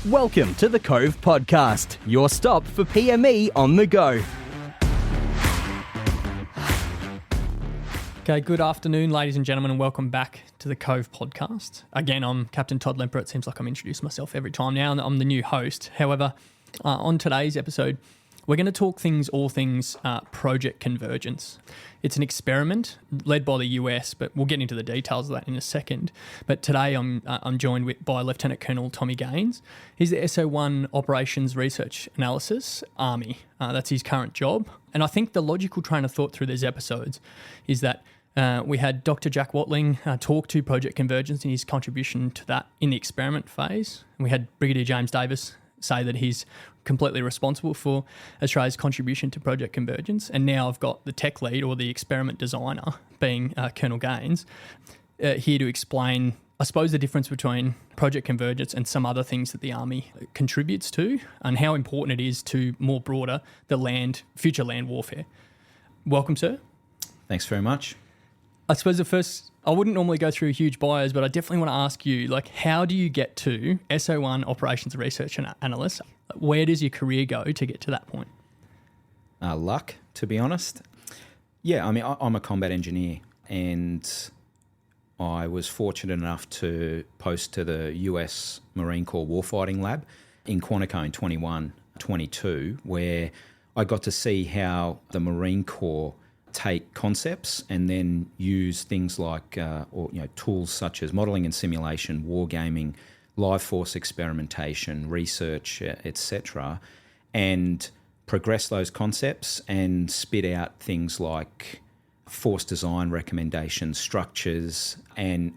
Welcome to the Cove Podcast, your stop for PME on the go. Okay, good afternoon, ladies and gentlemen, and welcome back to the Cove Podcast. Again, I'm Captain Todd Lemper. It seems like I'm introducing myself every time now, and I'm the new host. However, on today's episode, we're going to talk all things Project Convergence. It's an experiment led by the US, but we'll get into the details of that in a second. But today I'm joined by Lieutenant Colonel Tommy Gains. He's the SO1 Operations Research Analysis Army. That's his current job. And I think the logical train of thought through these episodes is that we had Dr. Jack Watling talk to Project Convergence and his contribution to that in the experiment phase. And we had Brigadier James Davis say that he's completely responsible for Australia's contribution to Project Convergence. And now I've got the tech lead or the experiment designer, being Colonel Gains, here to explain, I suppose, the difference between Project Convergence and some other things that the Army contributes to and how important it is to more broader the future land warfare. Welcome, sir. Thanks very much. I suppose I wouldn't normally go through huge bios, but I definitely want to ask you, how do you get to SO1 Operations Research Analyst? Where does your career go to get to that point? Luck, to be honest. Yeah, I mean, I'm a combat engineer, and I was fortunate enough to post to the US Marine Corps Warfighting Lab in Quantico in 21-22, where I got to see how the Marine Corps take concepts and then use things like tools such as modelling and simulation, wargaming, live force experimentation, research, etc., and progress those concepts and spit out things like force design recommendations, structures, and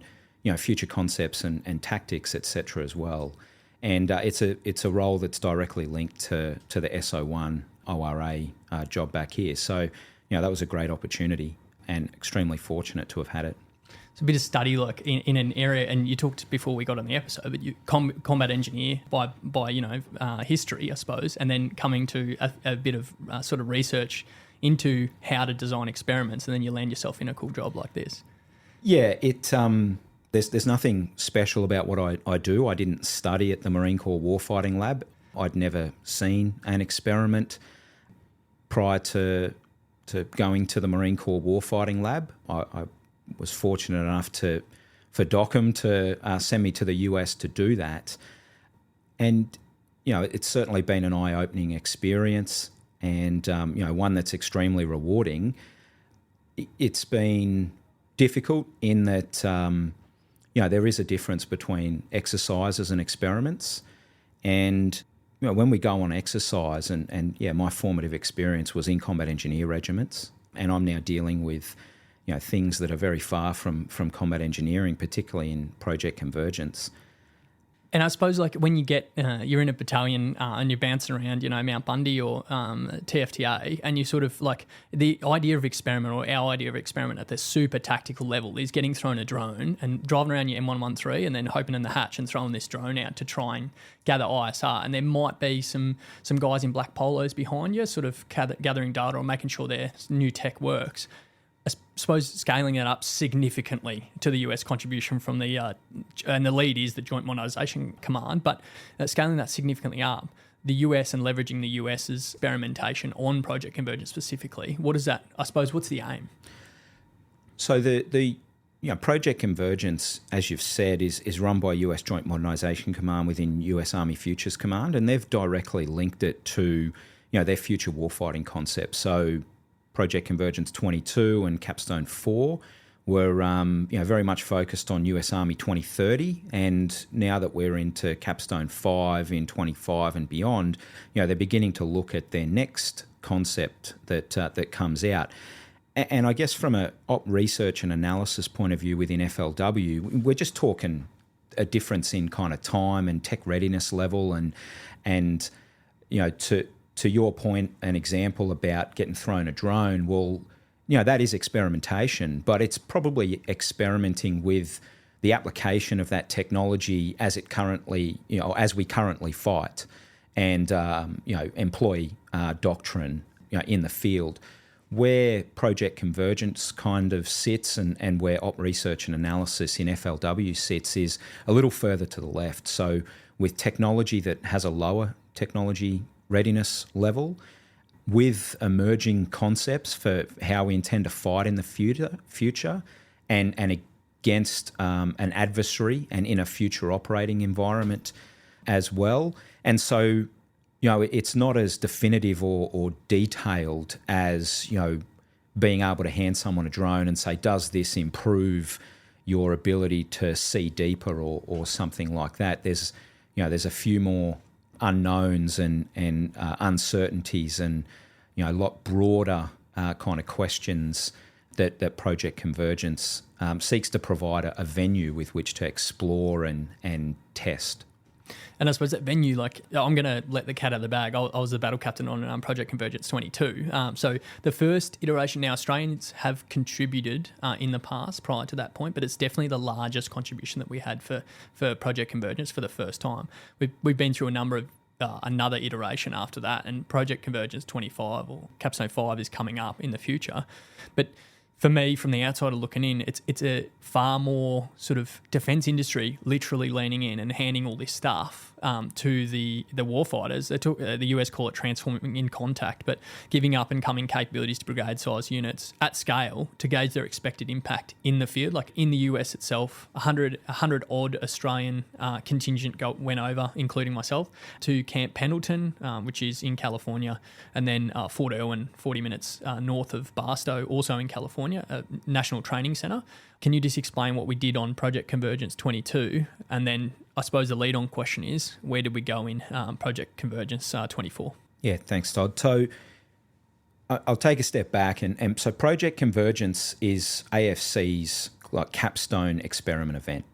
future concepts and tactics, etc. as well. And it's a role that's directly linked to the SO1 ORA job back here. So that was a great opportunity and extremely fortunate to have had it. It's a bit of study, in an area, and you talked before we got on the episode, but you combat engineer by history, I suppose, and then coming to a bit of sort of research into how to design experiments, and then you land yourself in a cool job like this. Yeah, there's nothing special about what I do. I didn't study at the Marine Corps Warfighting Lab. I'd never seen an experiment prior to going to the Marine Corps Warfighting Lab. I was fortunate enough for DOCM to send me to the US to do that. And, it's certainly been an eye-opening experience and, one that's extremely rewarding. It's been difficult in that, there is a difference between exercises and experiments. And when we go on exercise, and my formative experience was in combat engineer regiments, and I'm now dealing with, things that are very far from combat engineering, particularly in Project Convergence. And I suppose when you get, you're in a battalion and you're bouncing around, Mount Bundy or TFTA, and you sort of the idea of experiment, or our idea of experiment at this super tactical level, is getting thrown a drone and driving around your M113 and then hoping in the hatch and throwing this drone out to try and gather ISR. And there might be some guys in black polos behind you sort of gathering data or making sure their new tech works. I suppose scaling that up significantly to the US contribution from and the lead is the Joint Modernisation Command, but scaling that significantly up, the US and leveraging the US's experimentation on Project Convergence specifically, what's the aim? So the Project Convergence, as you've said, is run by US Joint Modernisation Command within US Army Futures Command, and they've directly linked it to their future warfighting concepts. So Project Convergence 22 and Capstone 4 were very much focused on US Army 2030, and now that we're into Capstone 5 in 25 and beyond, they're beginning to look at their next concept that comes out. And I guess from a op research and analysis point of view within FLW, we're just talking a difference in kind of time and tech readiness level, and to your point, an example about getting thrown a drone, well, that is experimentation, but it's probably experimenting with the application of that technology as we currently fight and, employ doctrine in the field. where Project Convergence kind of sits and where Op Research and Analysis in FLW sits is a little further to the left. So with technology that has a lower technology readiness level, with emerging concepts for how we intend to fight in the future and against an adversary and in a future operating environment as well. And so, it's not as definitive or detailed as, being able to hand someone a drone and say, does this improve your ability to see deeper or something like that? There's a few more unknowns and uncertainties and, a lot broader kind of questions that Project Convergence seeks to provide a venue with which to explore and test. And I suppose that venue, I'm going to let the cat out of the bag. I was the battle captain on Project Convergence 22. So the first iteration, now Australians have contributed in the past prior to that point, but it's definitely the largest contribution that we had for Project Convergence for the first time. We've been through a number of another iteration after that, and Project Convergence 25 or Capstone 5 is coming up in the future. But for me, from the outsider looking in, it's a far more sort of defence industry literally leaning in and handing all this stuff to the warfighters. The US call it transforming in contact, but giving up and coming capabilities to brigade-sized units at scale to gauge their expected impact in the field. Like in the US itself, 100 odd Australian contingent went over, including myself, to Camp Pendleton, which is in California, and then Fort Irwin, 40 minutes north of Barstow, also in California, a national training centre. Can you just explain what we did on Project Convergence 22? And then I suppose the lead-on question is, where did we go in Project Convergence 24? Yeah, thanks, Todd. So I'll take a step back. And so Project Convergence is AFC's capstone experiment event.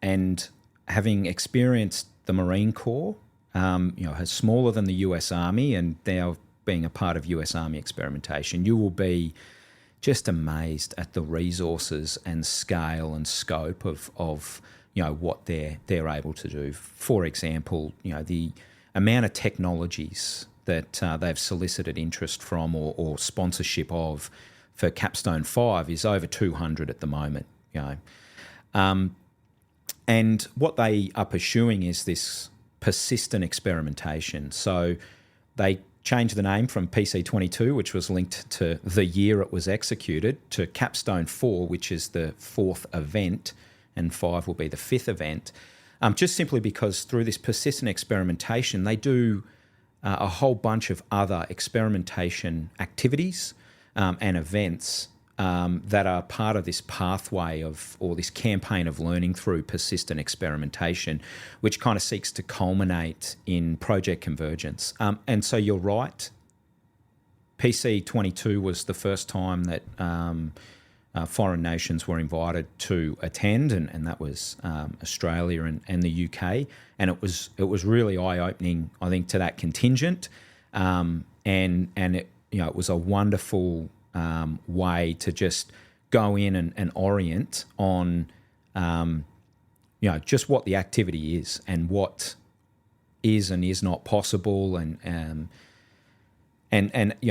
And having experienced the Marine Corps, has smaller than the US Army and now being a part of US Army experimentation, you will be just amazed at the resources and scale and scope of what they're able to do. For example, the amount of technologies that they've solicited interest from or sponsorship of for Capstone 5 is over 200 at the moment. And what they are pursuing is this persistent experimentation. So they changed the name from PC22, which was linked to the year it was executed, to Capstone 4, which is the fourth event, and 5 will be the fifth event, just simply because through this persistent experimentation, they do a whole bunch of other experimentation activities and events that are part of this pathway or this campaign of learning through persistent experimentation, which kind of seeks to culminate in Project Convergence. And so you're right, PC22 was the first time that foreign nations were invited to attend, and that was Australia and the UK, and it was really eye-opening, I think, to that contingent, and it it was a wonderful way to just go in and orient on just what the activity is and what is and is not possible, and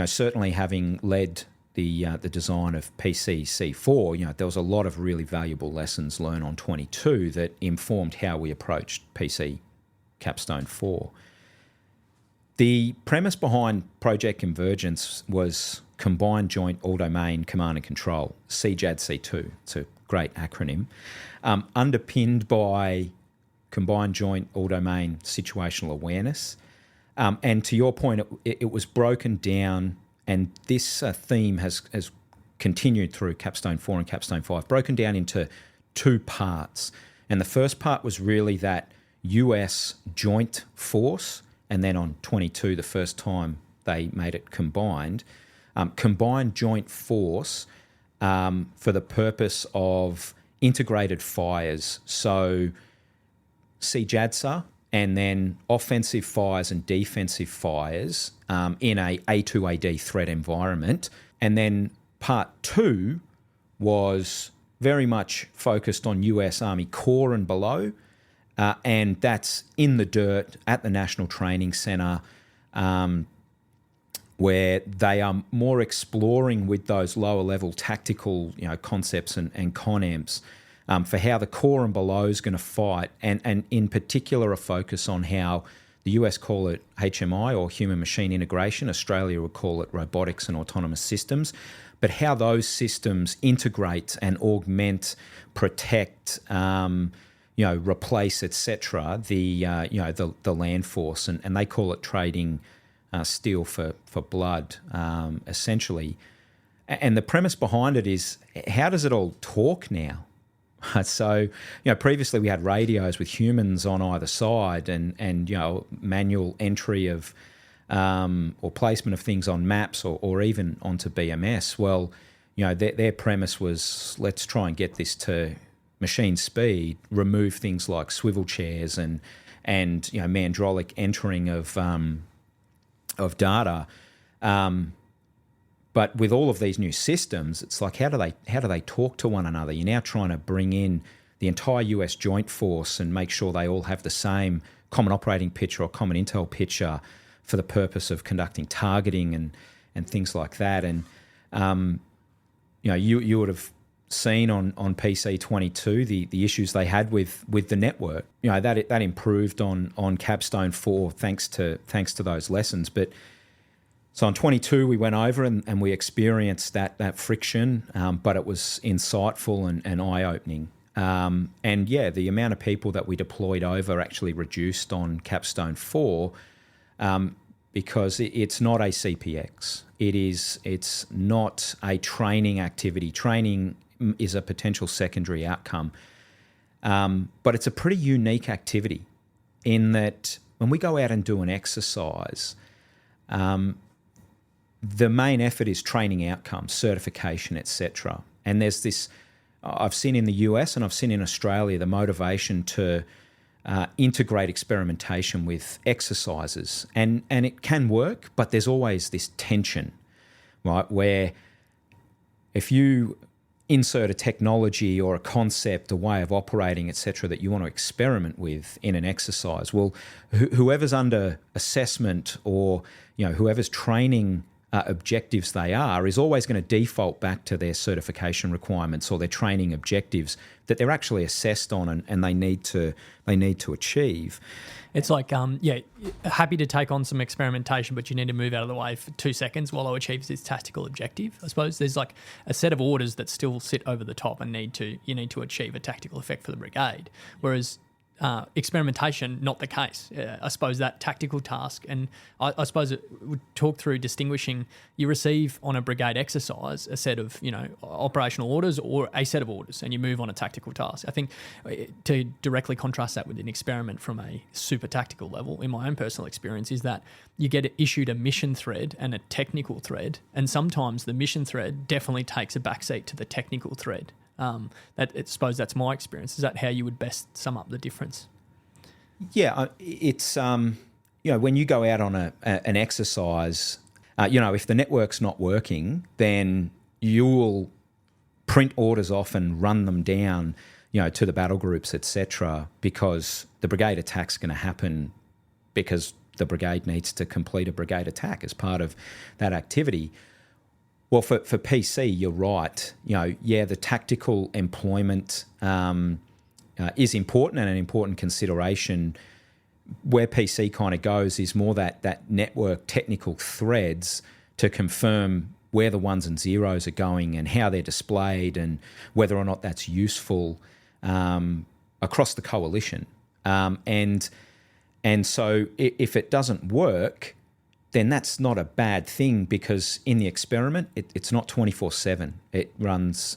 certainly having led the design of PC-C4, there was a lot of really valuable lessons learned on 22 that informed how we approached PC Capstone 4. The premise behind Project Convergence was Combined Joint All-Domain Command and Control, CJAD-C2. It's a great acronym, underpinned by Combined Joint All-Domain Situational Awareness. And to your point, it was broken down, and this theme has continued through Capstone 4 and Capstone 5, broken down into two parts. And the first part was really that US joint force, and then on 22, the first time they made it combined joint force for the purpose of integrated fires. So CJADSA, and then offensive fires and defensive fires in a A2AD threat environment. And then part two was very much focused on US Army Corps and below, and that's in the dirt at the National Training Centre where they are more exploring with those lower level tactical, concepts and concepts for how the core and below is going to fight, and in particular a focus on how the US call it HMI, or human machine integration. Australia would call it robotics and autonomous systems. But how those systems integrate and augment, protect, replace, etc. The land force, and they call it trading steel for blood, essentially. And the premise behind it is, how does it all talk now? So, previously we had radios with humans on either side, and manual entry of or placement of things on maps or even onto BMS. Well, their premise was, let's try and get this to machine speed, remove things like swivel chairs and mandrolic entering of data. But with all of these new systems, it's like, how do they talk to one another? You're now trying to bring in the entire US Joint Force and make sure they all have the same common operating picture or common intel picture for the purpose of conducting targeting and things like that. And you would have seen on PC 22 the issues they had with the network. That improved on Capstone 4 thanks to those lessons. But so on 22 we went over and we experienced that friction, but it was insightful and eye-opening. And the amount of people that we deployed over actually reduced on Capstone 4, because it's not a CPX. It's not a training activity. Training is a potential secondary outcome. But it's a pretty unique activity in that when we go out and do an exercise, the main effort is training outcomes, certification, etc. And there's this, I've seen in the US and I've seen in Australia, the motivation to integrate experimentation with exercises. And it can work, but there's always this tension, right, where if you insert a technology or a concept, a way of operating, etc., that you want to experiment with in an exercise, well, whoever's under assessment or whoever's training objectives they are is always going to default back to their certification requirements or their training objectives that they're actually assessed on and they need to achieve. It's like, happy to take on some experimentation, but you need to move out of the way for 2 seconds while I achieve this tactical objective. I suppose there's like a set of orders that still sit over the top and you need to achieve a tactical effect for the brigade. Whereas experimentation, not the case. I suppose that tactical task, and I suppose it would talk through distinguishing, you receive on a brigade exercise a set of, operational orders or a set of orders, and you move on a tactical task. I think to directly contrast that with an experiment from a super tactical level, in my own personal experience, is that you get issued a mission thread and a technical thread, and sometimes the mission thread definitely takes a backseat to the technical thread. I suppose that's my experience. Is that how you would best sum up the difference? Yeah, it's when you go out on an exercise, if the network's not working, then you'll print orders off and run them down, to the battle groups, etc., because the brigade attack's going to happen because the brigade needs to complete a brigade attack as part of that activity. Well, for PC, you're right. The tactical employment is important and an important consideration. Where PC kind of goes is more that network technical threads to confirm where the ones and zeros are going and how they're displayed and whether or not that's useful across the coalition. And so if it doesn't work, then that's not a bad thing, because in the experiment, it's not 24/7. It runs,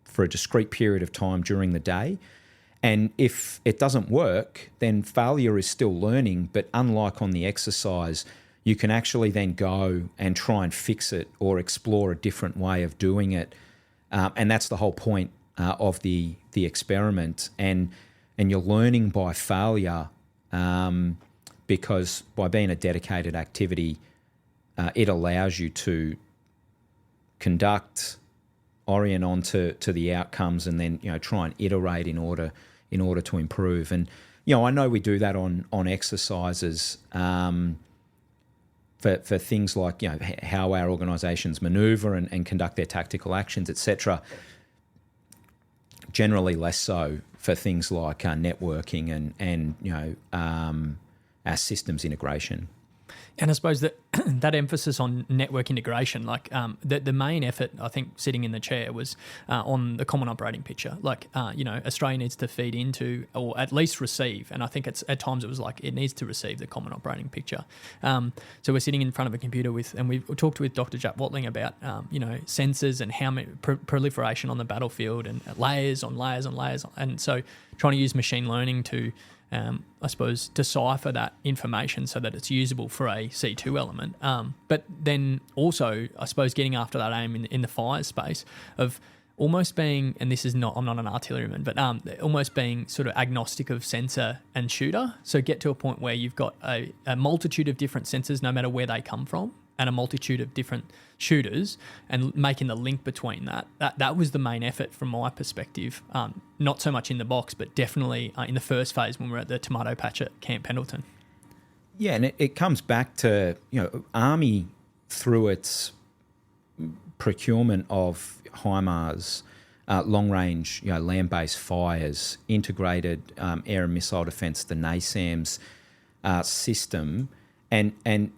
for a discrete period of time during the day. And if it doesn't work, then failure is still learning. But unlike on the exercise, you can actually then go and try and fix it or explore a different way of doing it. And that's the whole point of the experiment. And you're learning by failure, because by being a dedicated activity, it allows you to conduct, orient on to the outcomes, and then try and iterate in order to improve. And I know we do that on exercises, for things like how our organisations manoeuvre and conduct their tactical actions, etc. Generally, less so for things like networking and our systems integration. And I suppose that that emphasis on network integration, like the main effort, I think, sitting in the chair was on the common operating picture. Like, Australia needs to feed into or at least receive, and I think at times it was like it needs to receive the common operating picture. So we're sitting in front of a computer and we've talked with Dr. Jack Watling about, sensors and how many proliferation on the battlefield and layers on layers on layers. And so trying to use machine learning to I suppose, decipher that information so that it's usable for a C2 element. But then also, I suppose, getting after that aim in the fire space of almost being, and this is not, I'm not an artilleryman, but almost being sort of agnostic of sensor and shooter. So get to a point where you've got a multitude of different sensors, no matter where they come from, and a multitude of different shooters, and making the link between that. That was the main effort from my perspective. Not so much in the box, but definitely in the first phase when we're at the tomato patch at Camp Pendleton. Yeah, and it comes back to, Army through its procurement of HIMARS, long-range, land-based fires, integrated air and missile defence, the NASAMS system, and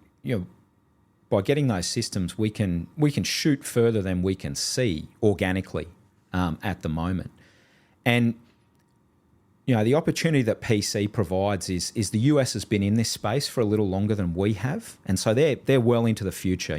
by getting those systems, we can shoot further than we can see organically at the moment. And the opportunity that PC provides is the US has been in this space for a little longer than we have, and so they're well into the future.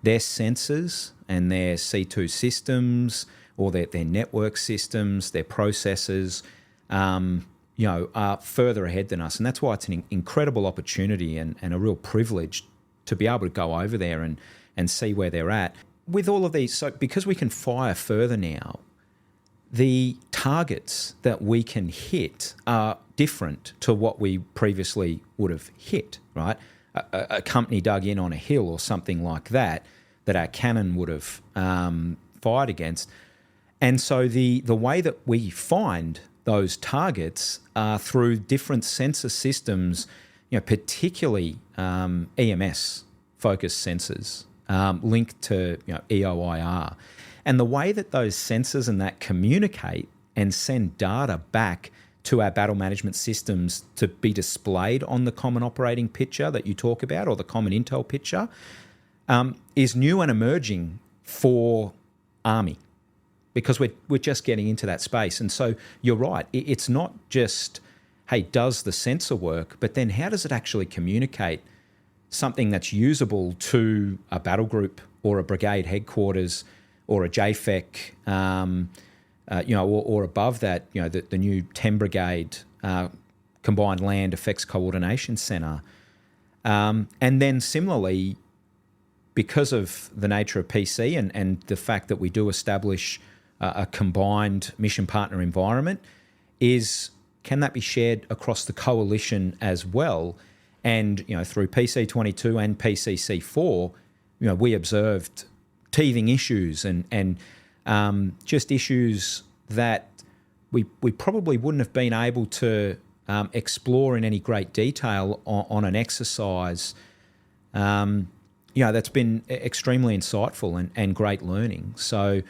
Their sensors and their C2 systems or their network systems, their processors, are further ahead than us, and that's why it's an incredible opportunity and a real privilege to be able to go over there and see where they're at. With all of these, so because we can fire further now, the targets that we can hit are different to what we previously would have hit, right? A company dug in on a hill or something like that our cannon would have fired against. And so the way that we find those targets are through different sensor systems, particularly EMS-focused sensors linked to EOIR. And the way that those sensors and that communicate and send data back to our battle management systems to be displayed on the common operating picture that you talk about, or the common intel picture, is new and emerging for Army, because we're just getting into that space. And so you're right, it's not just, hey, does the sensor work, but then how does it actually communicate something that's usable to a battle group or a brigade headquarters or a JFEC, or above that, the new 10 Brigade Combined Land Effects Coordination Centre. And then similarly, because of the nature of PC and the fact that we do establish a combined mission partner environment, can that be shared across the coalition as well? And through PC22 and PCC4, we observed teething issues and just issues that we probably wouldn't have been able to explore in any great detail on an exercise. That's been extremely insightful and great learning. So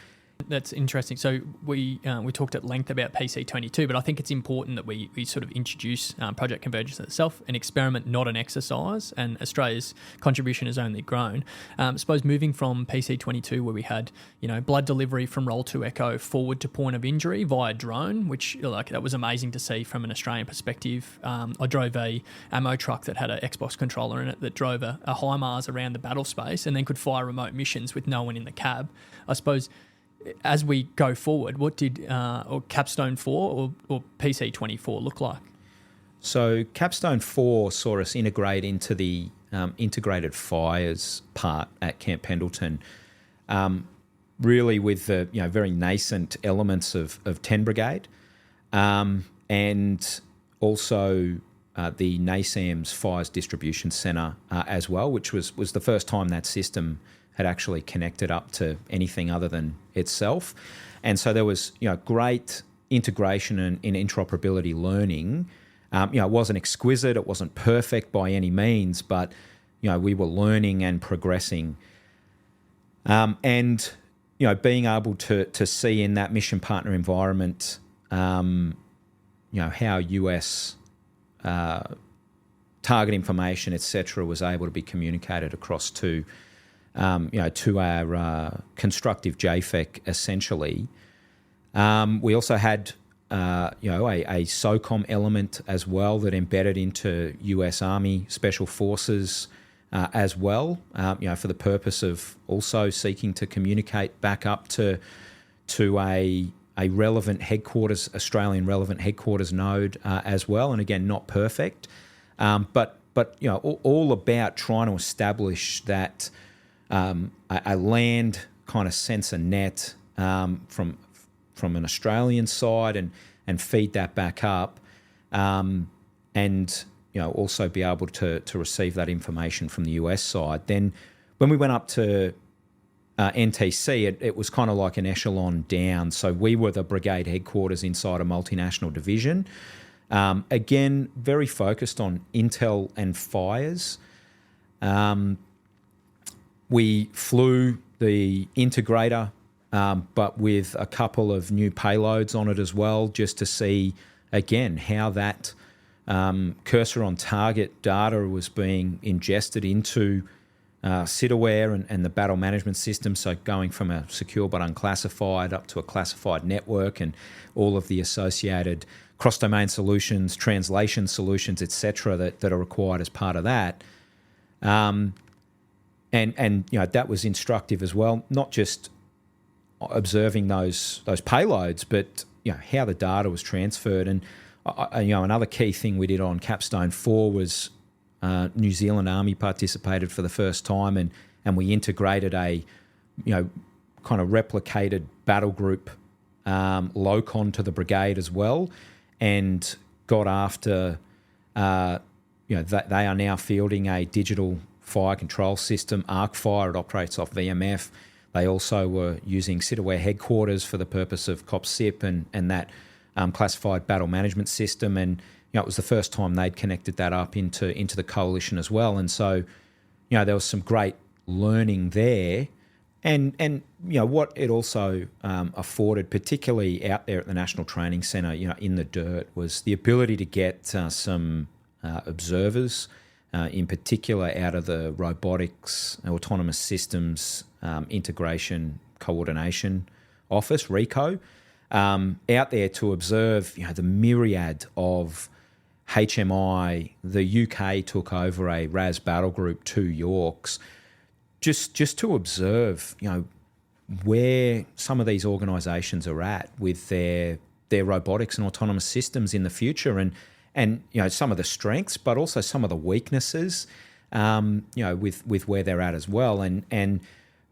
that's interesting. So we talked at length about PC22, but I think it's important that we sort of introduce Project Convergence itself, an experiment, not an exercise, and Australia's contribution has only grown. I suppose moving from PC22, where we had blood delivery from Roll 2 Echo forward to point of injury via drone, which that was amazing to see from an Australian perspective. I drove a ammo truck that had an Xbox controller in it that drove a HIMARS around the battle space and then could fire remote missions with no one in the cab. I suppose, as we go forward, what did or Capstone 4 or PC24 look like? So Capstone 4 saw us integrate into the integrated fires part at Camp Pendleton, really with the very nascent elements of 10 Brigade, and also the NASAMS Fires Distribution Centre as well, which was the first time that system had actually connected up to anything other than itself. And so there was great integration and interoperability learning. It wasn't exquisite, it wasn't perfect by any means, but we were learning and progressing. And being able to see in that mission partner environment, how US target information, etc., was able to be communicated across to our constructive JFEC essentially. We also had a SOCOM element as well that embedded into US Army Special Forces as well, for the purpose of also seeking to communicate back up to a relevant headquarters, Australian relevant headquarters node as well. And again, not perfect, but all about trying to establish that a land kind of sensor net from an Australian side and feed that back up, and also be able to receive that information from the US side. Then when we went up to NTC, it was kind of like an echelon down. So we were the brigade headquarters inside a multinational division. Again, very focused on intel and fires. We flew the integrator, but with a couple of new payloads on it as well, just to see, again, how that cursor on target data was being ingested into SITAWare and the battle management system. So going from a secure but unclassified up to a classified network and all of the associated cross-domain solutions, translation solutions, etc., that are required as part of that. And that was instructive as well, not just observing those payloads, but how the data was transferred. And another key thing we did on Capstone 4 was New Zealand Army participated for the first time, and we integrated a kind of replicated battle group LOCON to the brigade as well, and got after that they are now fielding a digital fire control system, ArcFire. It operates off VMF. They also were using SITAWare headquarters for the purpose of COPSIP and that classified battle management system. And it was the first time they'd connected that up into the coalition as well. And so, there was some great learning there. And what it also afforded, particularly out there at the National Training Centre, in the dirt, was the ability to get some observers, in particular out of the Robotics, Autonomous Systems Integration Coordination Office, RECO, out there to observe the myriad of HMI. The UK took over a RAS battle group, 2 Yorks, just to observe where some of these organisations are at with their robotics and autonomous systems in the future, and some of the strengths, but also some of the weaknesses, with where they're at as well. And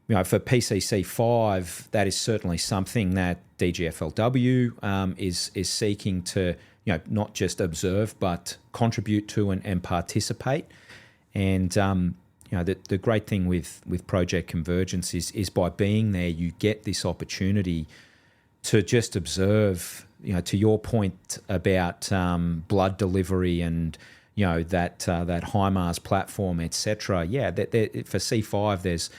for PCC 5, that is certainly something that DGFLW is seeking to not just observe but contribute to and participate. And the great thing with Project Convergence is by being there, you get this opportunity to just observe. To your point about blood delivery and that HIMARS platform, etc. Yeah, for C5 there's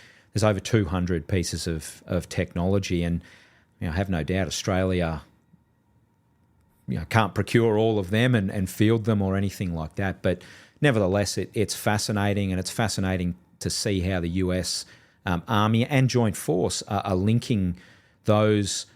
over 200 pieces of technology, and I have no doubt Australia can't procure all of them and field them or anything like that. But nevertheless, it's fascinating, and it's fascinating to see how the US Army and Joint Force are linking those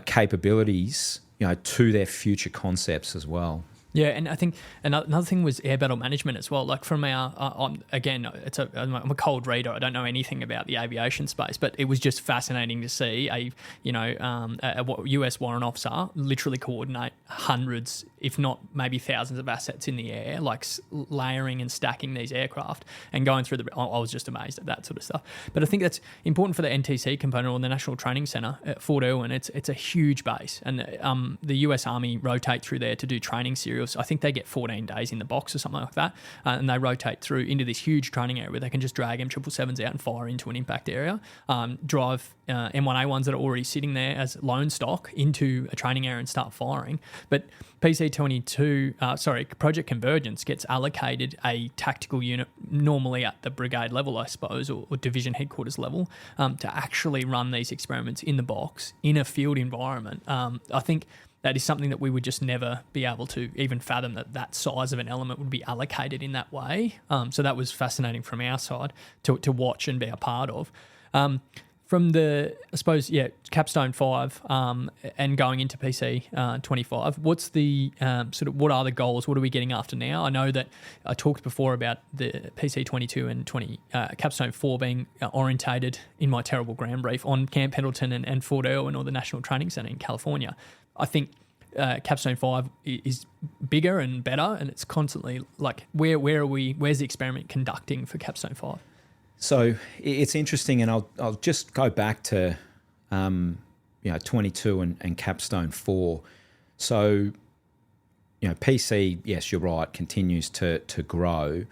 capabilities to their future concepts as well. Yeah, and I think another thing was air battle management as well. Like from our, again, I'm a cold reader. I don't know anything about the aviation space, but it was just fascinating to see a US warrant officer literally coordinate hundreds, if not maybe thousands of assets in the air, like layering and stacking these aircraft and going through I was just amazed at that sort of stuff. But I think that's important for the NTC component or the National Training Centre at Fort Irwin. It's a huge base, and the US Army rotate through there to do training series. I think they get 14 days in the box or something like that, and they rotate through into this huge training area where they can just drag M777s out and fire into an impact area, drive M1A1s that are already sitting there as lone stock into a training area and start firing. But But Project Convergence gets allocated a tactical unit, normally at the brigade level, I suppose, or division headquarters level, to actually run these experiments in the box in a field environment. I think that is something that we would just never be able to even fathom, that size of an element would be allocated in that way. So that was fascinating from our side to watch and be a part of. From the, I suppose, Capstone 5 and going into PC 25, what's the what are the goals? What are we getting after now? I know that I talked before about the PC 22 and Capstone 4 being orientated in my terrible ground brief on Camp Pendleton and Fort Irwin, or the National Training Centre in California. I think Capstone 5 is bigger and better, and it's constantly like, where are we? Where's the experiment conducting for Capstone 5? So it's interesting, and I'll just go back to 22 and Capstone 4. So PC, yes, you're right, continues to grow.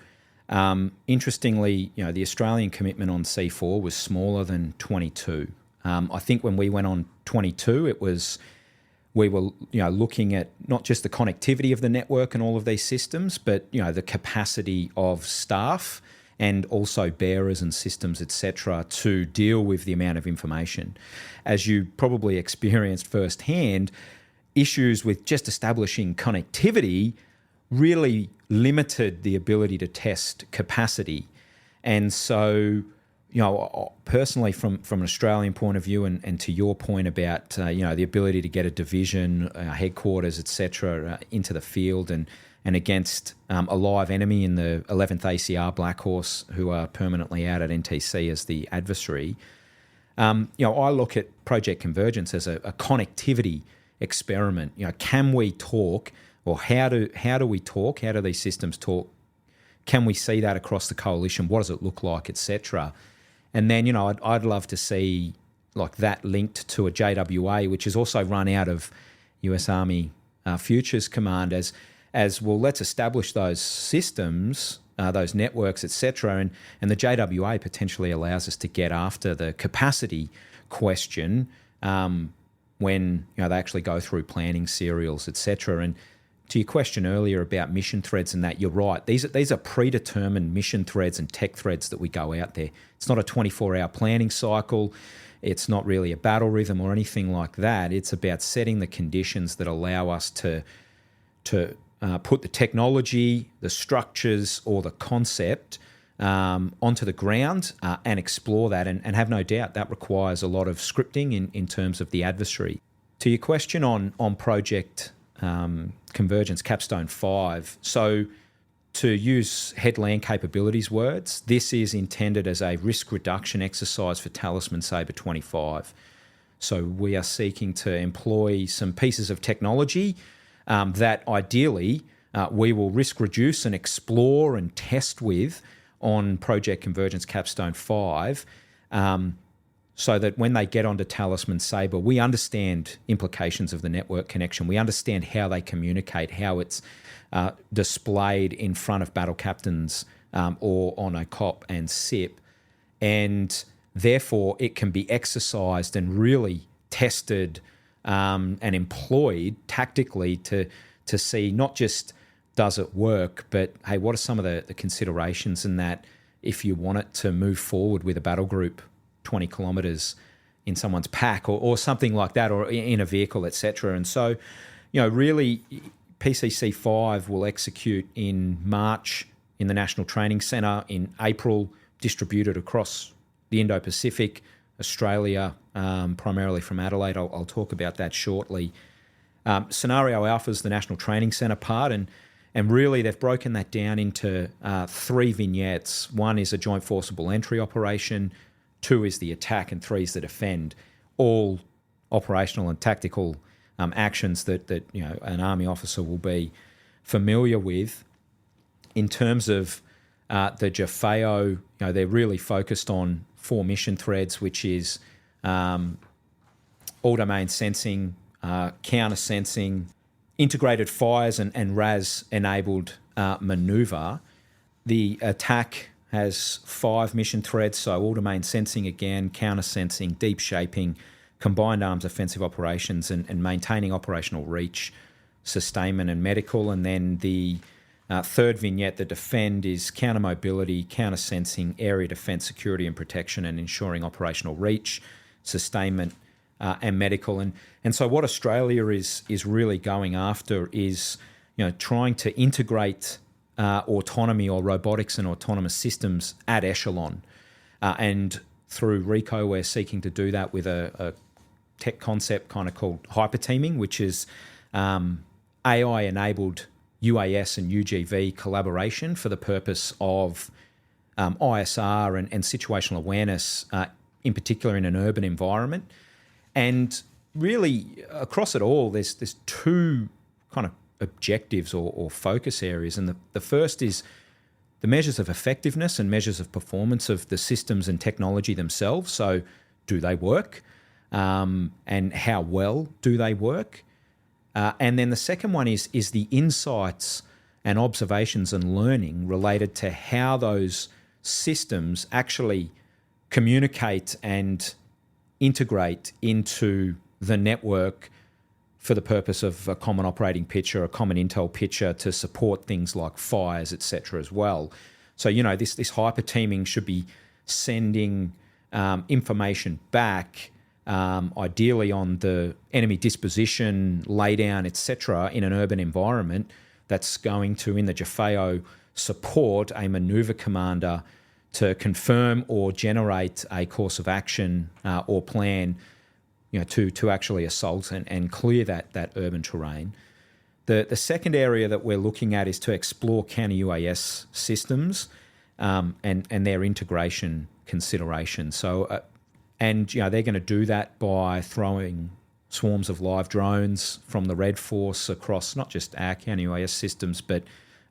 Interestingly, the Australian commitment on C4 was smaller than 22. I think when we went on 22, we were looking at not just the connectivity of the network and all of these systems, but the capacity of staff and also bearers and systems, etc., to deal with the amount of information. As you probably experienced firsthand, issues with just establishing connectivity really limited the ability to test capacity. And so, personally, from an Australian point of view, and to your point about the ability to get a division, headquarters, etc., into the field and against a live enemy in the 11th ACR Black Horse, who are permanently out at NTC as the adversary. I look at Project Convergence as a connectivity experiment. Can we talk, or how do we talk? How do these systems talk? Can we see that across the coalition? What does it look like, etc.? And then, I'd love to see like that linked to a JWA, which is also run out of US Army Futures Command as well. Let's establish those systems, those networks, etc. And the JWA potentially allows us to get after the capacity question when they actually go through planning serials, etc. And to your question earlier about mission threads and that, you're right. These are predetermined mission threads and tech threads that we go out there. It's not a 24-hour planning cycle. It's not really a battle rhythm or anything like that. It's about setting the conditions that allow us to put the technology, the structures, or the concept onto the ground and explore that. And have no doubt that requires a lot of scripting in terms of the adversary. To your question on Project Convergence Capstone 5, so to use headland capabilities words, this is intended as a risk reduction exercise for Talisman Sabre 25. So we are seeking to employ some pieces of technology that ideally we will risk reduce and explore and test with on Project Convergence Capstone 5, so that when they get onto Talisman Sabre, we understand implications of the network connection. We understand how they communicate, how it's displayed in front of battle captains or on a COP and SIP. And therefore, it can be exercised and really tested and employed tactically to see not just does it work, but, hey, what are some of the considerations in that if you want it to move forward with a battle group 20 kilometres in someone's pack or something like that, or in a vehicle, etc. And so, really, PCC5 will execute in March in the National Training Centre, in April distributed across the Indo-Pacific, Australia, primarily from Adelaide. I'll talk about that shortly. Scenario Alpha is the National Training Centre part, and really they've broken that down into 3 vignettes. 1 is a joint forcible entry operation, 2 is the attack, and 3 is the defend. All operational and tactical actions that an Army officer will be familiar with. In terms of the JFAO, they're really focused on 4 mission threads, which is all-domain sensing, counter-sensing, integrated fires, and RAS-enabled manoeuvre. The attack has 5 mission threads, so all-domain sensing again, counter-sensing, deep shaping, combined arms offensive operations, and maintaining operational reach. sustainment and medical. And then the third vignette, the defend, is counter mobility, counter sensing, area defence, security and protection, and ensuring operational reach, sustainment and medical. And so what Australia is really going after is, trying to integrate autonomy or robotics and autonomous systems at echelon. And through RICO, we're seeking to do that with a tech concept kind of called hyperteaming, which is AI-enabled UAS and UGV collaboration for the purpose of ISR and situational awareness, in particular in an urban environment. And really, across it all, there's two kind of objectives or focus areas. And the first is the measures of effectiveness and measures of performance of the systems and technology themselves. So do they work? And how well do they work? And then the second one is the insights and observations and learning related to how those systems actually communicate and integrate into the network for the purpose of a common operating picture, a common intel picture to support things like fires, etc. as well. So, this hyper teaming should be sending information back, ideally on the enemy disposition, laydown, etc., in an urban environment that's going to, in the JFAO, support a manoeuvre commander to confirm or generate a course of action or plan, to actually assault and clear that urban terrain. The second area that we're looking at is to explore counter-UAS systems and their integration consideration. So, they're going to do that by throwing swarms of live drones from the Red Force across not just our counter-UAS systems, but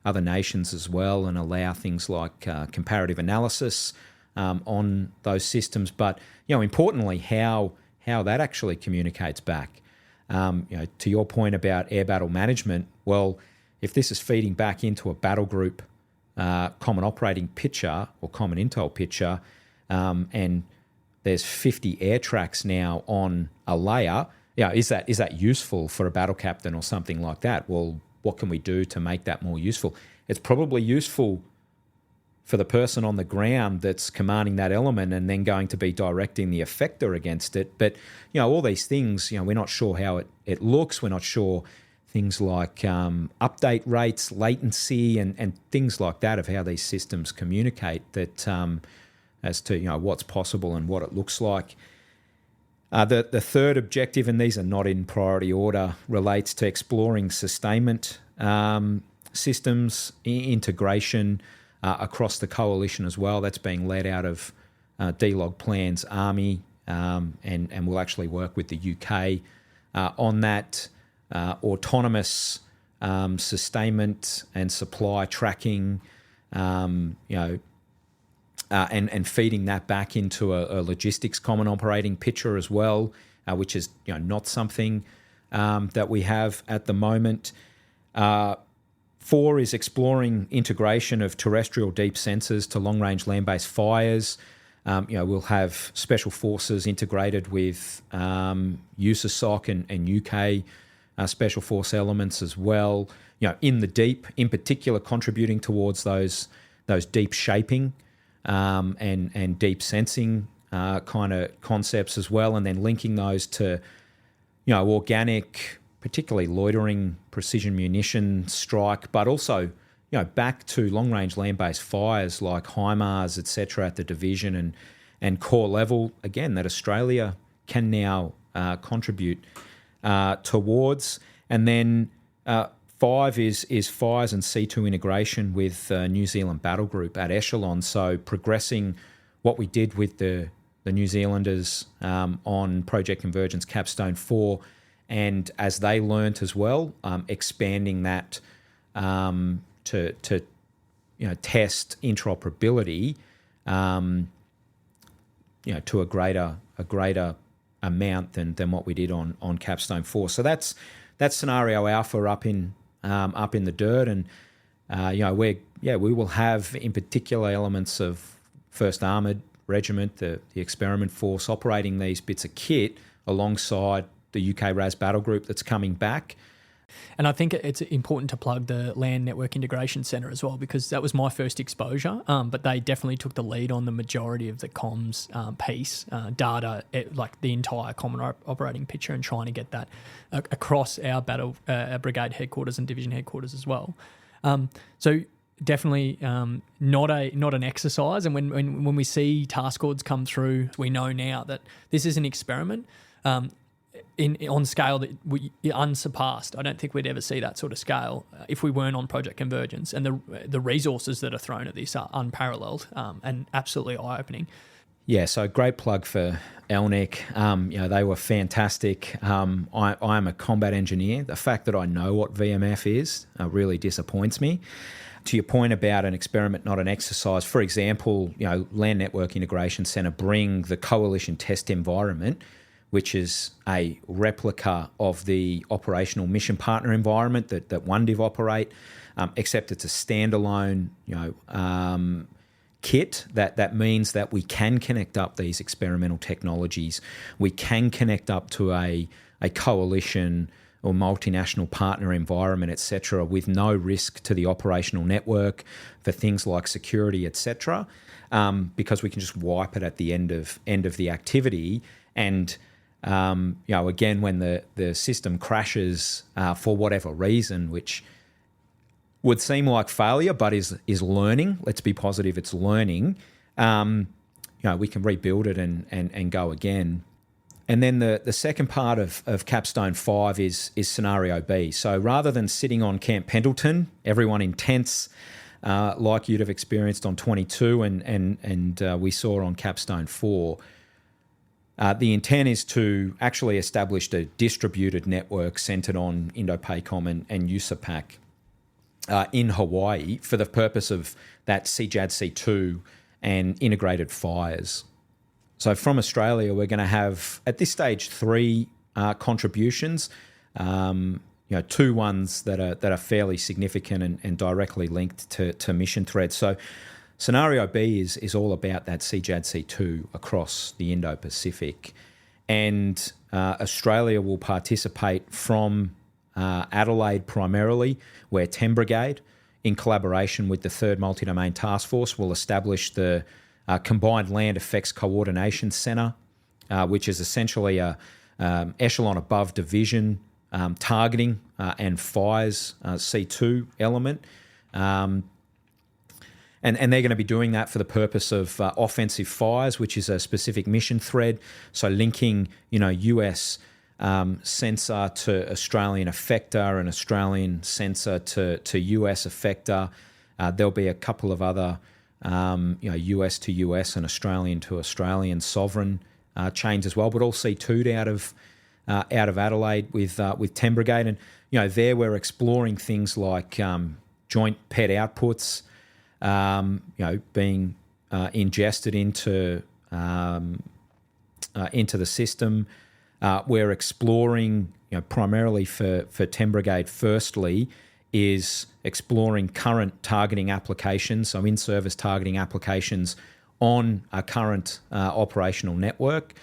other nations as well, and allow things like comparative analysis on those systems. But, importantly, how that actually communicates back. To your point about air battle management, well, if this is feeding back into a battle group common operating picture or common intel picture, and there's 50 air tracks now on a layer, is that useful for a battle captain or something like that? Well, what can we do to make that more useful? It's probably useful for the person on the ground that's commanding that element and then going to be directing the effector against it. But, all these things, we're not sure how it looks. We're not sure things like update rates, latency, and things like that of how these systems communicate, that as to, what's possible and what it looks like. The third objective, and these are not in priority order, relates to exploring sustainment systems, integration across the coalition as well. That's being led out of DLOG Plan's Army, and we'll actually work with the UK on that. Autonomous sustainment and supply tracking, and feeding that back into a logistics common operating picture as well, which is not something that we have at the moment. 4 is exploring integration of terrestrial deep sensors to long-range land-based fires. We'll have special forces integrated with USASOC and UK special force elements as well. In the deep, in particular, contributing towards those deep shaping and deep sensing kind of concepts as well, and then linking those to organic, particularly loitering precision munition strike, but also back to long-range land-based fires like HIMARS, etc., at the division and core level, again, that Australia can now contribute towards. And then 5 is fires and C2 integration with New Zealand Battle Group at echelon, so progressing what we did with the New Zealanders on Project Convergence Capstone 4, and as they learnt as well, expanding that to test interoperability, to a greater amount than what we did on Capstone 4. So that's scenario alpha up in the dirt, and we will have in particular elements of 1st Armoured Regiment, the Experiment Force, operating these bits of kit alongside the UK RAS Battle Group that's coming back, And I think it's important to plug the Land Network Integration Centre as well, because that was my first exposure, but they definitely took the lead on the majority of the comms piece, data, like the entire common operating picture, and trying to get that across our our brigade headquarters and division headquarters as well. So definitely not an exercise. And when we see task orders come through, we know now that this is an experiment. On scale that we unsurpassed. I don't think we'd ever see that sort of scale if we weren't on Project Convergence, and the resources that are thrown at this are unparalleled and absolutely eye-opening. Yeah, so great plug for LNEC. They were fantastic. I am a combat engineer. The fact that I know what VMF is really disappoints me. To your point about an experiment, not an exercise, for example, Land Network Integration Centre bring the coalition test environment, which is a replica of the operational mission partner environment that OneDiv operate, except it's a standalone, kit. That means that we can connect up these experimental technologies. We can connect up to a coalition or multinational partner environment, etc., with no risk to the operational network for things like security, etc., because we can just wipe it at the end of the activity. And again, when the system crashes for whatever reason, which would seem like failure, but is learning. Let's be positive, it's learning. We can rebuild it and go again. And then the second part of Capstone 5 is Scenario B. So rather than sitting on Camp Pendleton, everyone in tents, like you'd have experienced on 22 and we saw on Capstone 4, the intent is to actually establish a distributed network centred on Indo-PACOM and USAPAC in Hawaii for the purpose of that CJADC2 and integrated fires. So from Australia, we're going to have, at this stage, 3 contributions, 2 ones that are fairly significant and directly linked to mission threads. So Scenario B is all about that CJADC2 across the Indo-Pacific. And Australia will participate from Adelaide primarily, where 10 Brigade, in collaboration with the 3rd Multi-Domain Task Force, will establish the Combined Land Effects Coordination Centre, which is essentially a echelon above division targeting and fires C2 element. And they're going to be doing that for the purpose of offensive fires, which is a specific mission thread. So linking, US sensor to Australian effector and Australian sensor to US effector. There'll be a couple of other, US to US and Australian to Australian sovereign chains as well, but all C2'd out of Adelaide with 10 Brigade. And there we're exploring things like joint pet outputs, being ingested into the system. We're exploring, primarily for 10 Brigade, firstly, is exploring current targeting applications, so in-service targeting applications on a current operational network,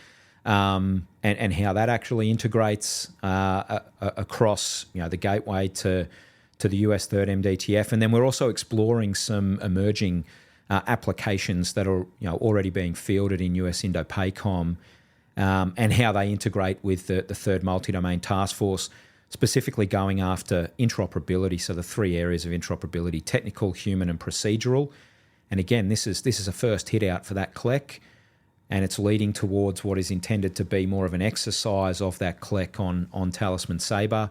and how that actually integrates across, the gateway to the US 3rd MDTF. And then we're also exploring some emerging applications that are already being fielded in US Indo-PACOM, and how they integrate with the 3rd Multi-Domain Task Force, specifically going after interoperability. So the 3 areas of interoperability: technical, human, and procedural. And again, this is a first hit out for that CLEC, and it's leading towards what is intended to be more of an exercise of that CLEC on Talisman Sabre.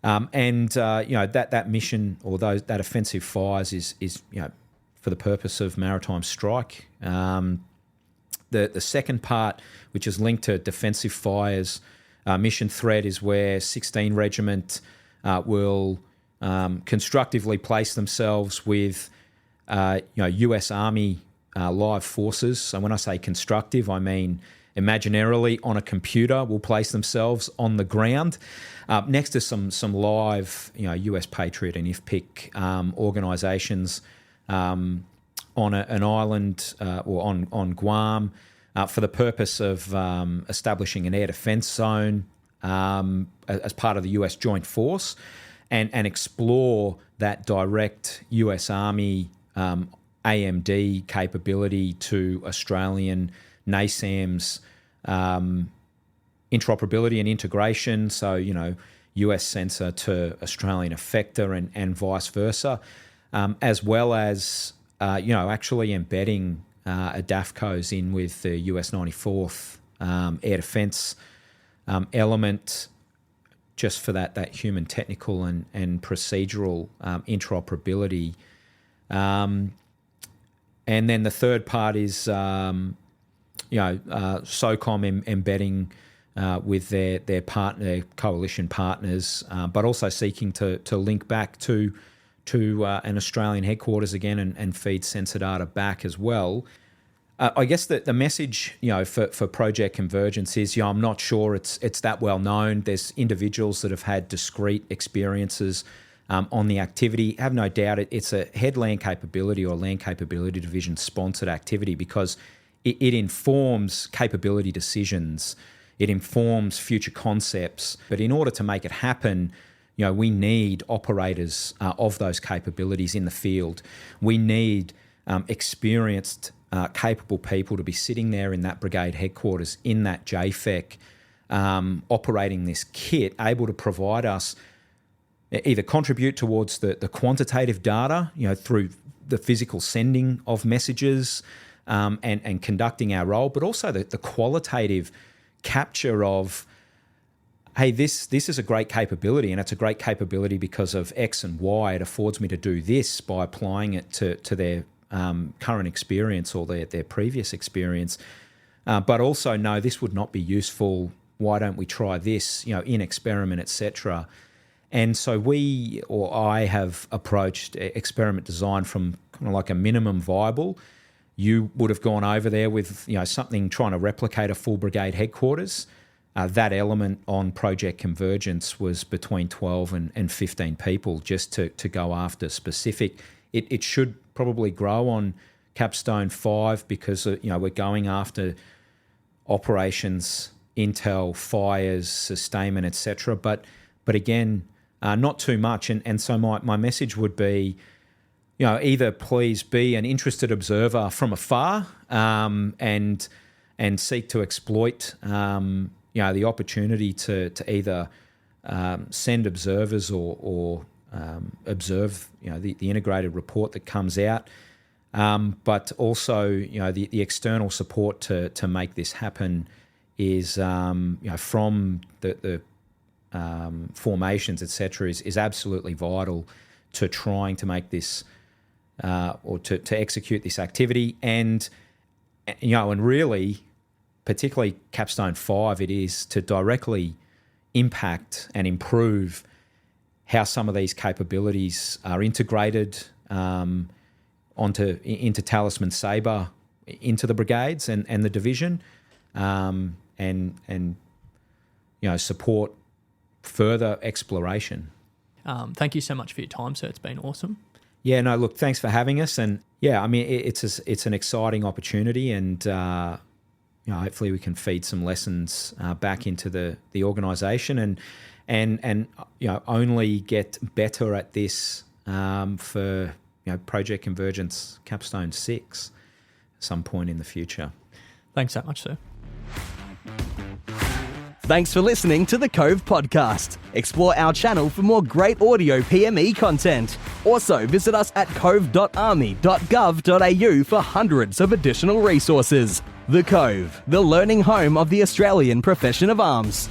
That mission, or that offensive fires, is for the purpose of maritime strike. The second part, which is linked to defensive fires, mission thread, is where 16 Regiment will constructively place themselves with US Army live forces. So when I say constructive, I mean imaginarily on a computer will place themselves on the ground next to some live US Patriot and IFPIC organisations on an island or on Guam for the purpose of establishing an air defence zone as part of the US Joint Force and explore that direct US Army AMD capability to Australian NASAMS interoperability and integration. So, US sensor to Australian effector and vice versa, as well as, actually embedding a DAFCOs in with the US 94th air defence element, just for that human technical and procedural interoperability. And then the third part is, SOCOM embedding with their partner, coalition partners, but also seeking to link back to an Australian headquarters again and feed sensor data back as well. I guess that the message, for Project Convergence is, I'm not sure it's that well known. There's individuals that have had discrete experiences on the activity. Have no doubt it's a head land capability or land capability division sponsored activity, because it informs capability decisions. It informs future concepts. But in order to make it happen, we need operators of those capabilities in the field. We need experienced, capable people to be sitting there in that brigade headquarters, in that JFEC, operating this kit, able to provide us, either contribute towards the quantitative data, through the physical sending of messages and conducting our role, but also the qualitative capture of, hey, this is a great capability, and it's a great capability because of X and Y. It affords me to do this by applying it to their current experience or their previous experience. But also, no, this would not be useful. Why don't we try this, in experiment, etc. And so I have approached experiment design from kind of like a minimum viable. You would have gone over there with something trying to replicate a full brigade headquarters. That element on Project Convergence was between 12 and 15 people, just to go after specific. It should probably grow on Capstone 5 because we're going after operations, intel, fires, sustainment, etc. But again, not too much. And so my message would be, either please be an interested observer from afar and seek to exploit the opportunity to either send observers or observe the integrated report that comes out, but also the external support to make this happen is from the formations, etc. is absolutely vital to trying to make this or to execute this activity, and really, particularly Capstone 5, it is to directly impact and improve how some of these capabilities are integrated into Talisman Sabre, into the brigades and the division, and support further exploration. Thank you so much for your time, sir. It's been awesome. Yeah, no, look, thanks for having us. And yeah, I mean, it's an exciting opportunity, and hopefully we can feed some lessons back into the organisation and only get better at this for Project Convergence Capstone 6 at some point in the future. Thanks so much, sir. Thanks for listening to the Cove Podcast. Explore our channel for more great audio PME content. Also, visit us at cove.army.gov.au for hundreds of additional resources. The Cove, the learning home of the Australian profession of arms.